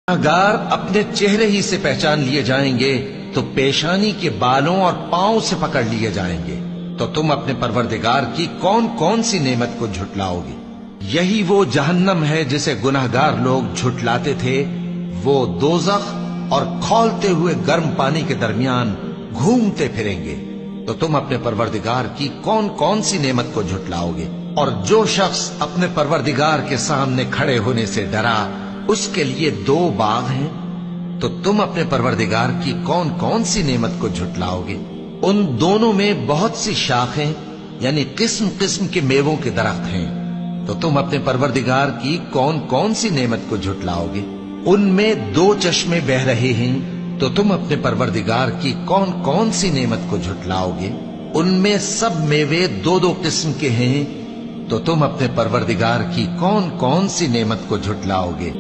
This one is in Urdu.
گنہگار اپنے چہرے ہی سے پہچان لیے جائیں گے تو پیشانی کے بالوں اور پاؤں سے پکڑ لیے جائیں گے، تو تم اپنے پروردگار کی کون کون سی نعمت کو جھٹلاؤ گے؟ یہی وہ جہنم ہے جسے گنہگار لوگ جھٹلاتے تھے، وہ دوزخ اور کھولتے ہوئے گرم پانی کے درمیان گھومتے پھریں گے، تو تم اپنے پروردگار کی کون کون سی نعمت کو جھٹلاؤ گے؟ اور جو شخص اپنے پروردگار کے سامنے کھڑے ہونے سے ڈرا، اس کے لیے 2 باغ ہیں، تو تم اپنے پروردگار کی کون کون سی نعمت کو جھٹلاؤ گے؟ ان دونوں میں بہت سی شاخیں یعنی قسم قسم کے میووں کے درخت ہیں، تو تم اپنے پروردگار کی کون کون سی نعمت کو جھٹلاؤ گے؟ ان میں 2 چشمے بہ رہے ہیں، تو تم اپنے پروردگار کی کون کون سی نعمت کو جھٹلاؤ گے؟ ان میں سب میوے 2 قسم کے ہیں، تو تم اپنے پروردگار کی کون کون سی نعمت کو جھٹلاؤ گے؟